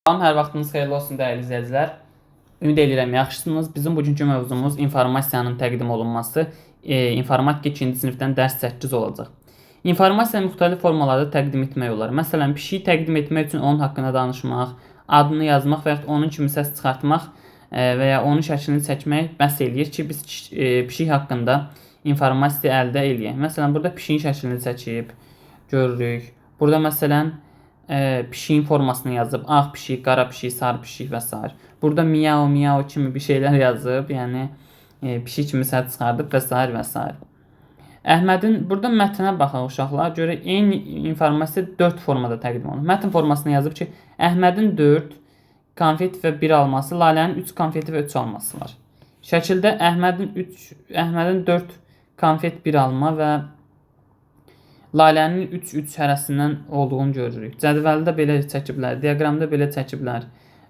Salam, hər vaxtınız xeyirli olsun dəyərli izləyicilər. Ümid edirəm yaxşısınız. Bizim bugünkü mövzumuz informasiyanın təqdim olunması. İnformatika 2-ci sinifdən dərs 8 olacaq. İnformasiyanı müxtəlif formalarda təqdim etmək olar. Məsələn, pişiyi təqdim etmək üçün onun haqqında danışmaq, adını yazmaq və ya onun kimi səs çıxartmaq və ya onun şəklini çəkmək bəs eləyir ki, biz pişik haqqında informasiya əldə eləyək. Məsələn, burada pişiyin şəklini çəkib görürük. Burada məsələn pişiyin formasını yazıb. Ağ pişik, qara pişik, sarı pişik və s. Burada miau miau kimi bir şeylər yazıb. Yəni pişik kimi səs çıxardıb və s. və s. Əhmədin burada mətnə baxaq uşaqlar. Görə eyni informasiya 4 formada təqdim olunur. Mətn formasını yazıb ki, Əhmədin 4 konfet və 1 alması, Lalənin 3 konfeti və 3 alması var. Şəkildə Əhmədin 4 konfet 1 alma və Lalənin 3 hərəsindən olduğunu görürük. Cədvəldə belə çəkiblər, diaqramda belə çəkiblər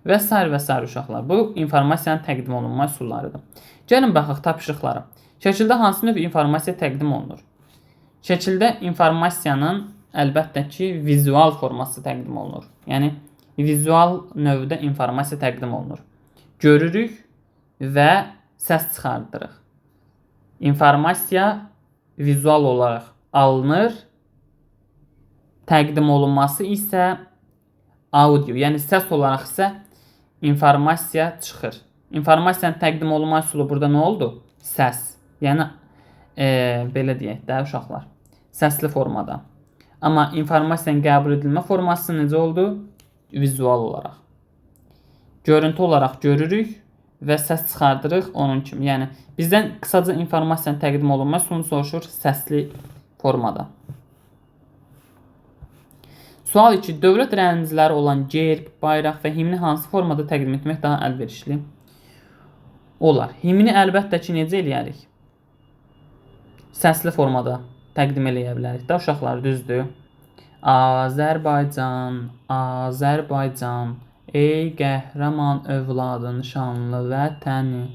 və s. uşaqlar. Bu informasiyanın təqdim olunma üsullarıdır. Gəlin baxaq tapşırıqlara. Şəkildə hansı növ informasiya təqdim olunur? Şəkildə informasiyanın əlbəttə ki, vizual forması təqdim olunur. Yəni vizual növdə informasiya təqdim olunur. Görürük və səs çıxardırıq. İnformasiya vizual olaraq alınır. Təqdim olunması isə audio, yəni səs olaraq isə informasiya çıxır. İnformasiyanın təqdim olunma üsulu burada nə oldu? Səs. Yəni belə deyək də uşaqlar. Səsli formada. Amma informasiyanın qəbul edilmə forması necə oldu? Vizual olaraq. Görüntü olaraq görürük və səs çıxardırıq onun kimi. Yəni bizdən qısaca informasiyanın təqdim olunma üsulunu soruşur səsli formada. Sual 2. Dövlət rəmzləri olan gerb, bayraq və himni hansı formada təqdim etmək daha əlverişli olar? Himni əlbəttə ki, necə eləyərik? Səsli formada təqdim eləyə bilərik də uşaqlar, düzdür. Azərbaycan, Azərbaycan, ey qəhrəman övladın şanlı vətəni.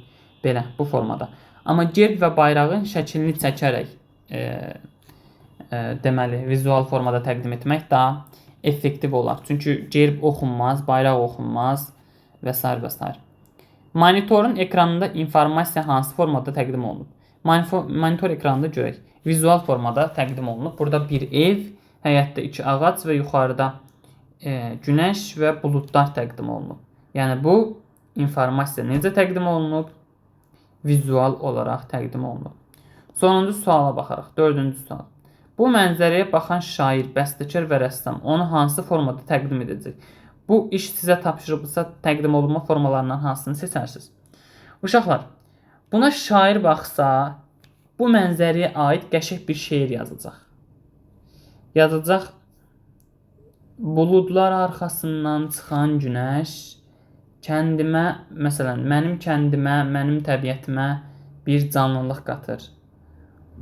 Belə, bu formada. Amma gerb və bayrağın şəklini çəkərək deməli, vizual formada təqdim etmək daha effektiv olar. Çünki gerb oxunmaz, bayraq oxunmaz və s. və s. Monitorun ekranında informasiya hansı formada təqdim olunub? Monitor ekranında görək. Vizual formada təqdim olunub. Burada bir ev, həyətdə 2 ağac və yuxarıda günəş və buludlar təqdim olunub. Yəni bu informasiya necə təqdim olunub? Vizual olaraq təqdim olunub. Sonuncu suala baxarıq. 4-cü sual. Bu mənzərəyə baxan şair, bəstəkar və rəssam onu hansı formada təqdim edəcək? Bu iş sizə tapşırılsa təqdim olunma formalarından hansını seçərsiniz? Uşaqlar, buna şair baxsa, bu mənzərəyə aid qəşəng bir şeir yazacaq. Yazacaq, buludlar arxasından çıxan günəş, kəndimə, məsələn, mənim kəndimə, mənim təbiətimə bir canlılıq qatır.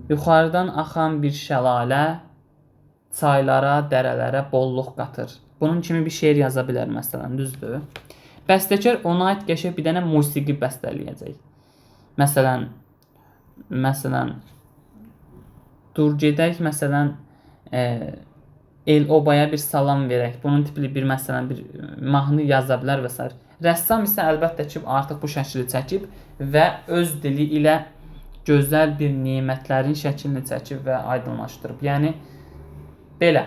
Yuxarıdan axan bir şəlalə çaylara, dərələrə bolluq qatır. Bunun kimi bir şeir yaza bilər məsələn, düzdür? Bəstəkar ona aid qəşəng bir dənə musiqi bəstələyəcək. Məsələn, dur gedək, məsələn, el-obaya bir salam verək. Bunun tipli bir məsələn, bir mahnı yaza bilər və s. Rəssam isə əlbəttə ki, artıq bu şəkli çəkib və öz dili ilə gözəl bir nemətlərin şəklini çəkib və aydınlaşdırıb. Yəni, belə.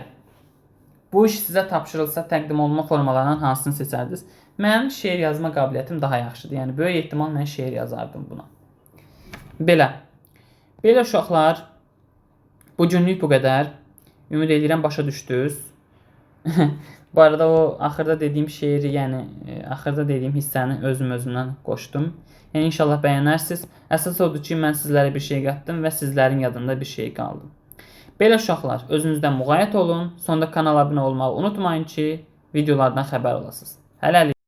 Bu iş sizə tapşırılsa təqdim olunma formalarından hansını seçərdiniz? Mənim şeir yazma qabiliyyətim daha yaxşıdır. Yəni, böyük ehtimal mən şeir yazardım buna. Belə. Belə uşaqlar, bugünlük bu qədər. Ümid edirəm başa düşdünüz. Bu arada o axırda dediyim şeiri, yəni axırda dediyim hissəni özümdən qoşdum. Yəni inşallah bəyənərsiniz. Əsas odur ki, mən sizlərə bir şey qatdım və sizlərin yadında bir şey qaldı. Belə uşaqlar, özünüzdən müğayət olun. Sonda kanala abunə olmağı unutmayın ki, videolardan xəbər olasınız. Hələlik.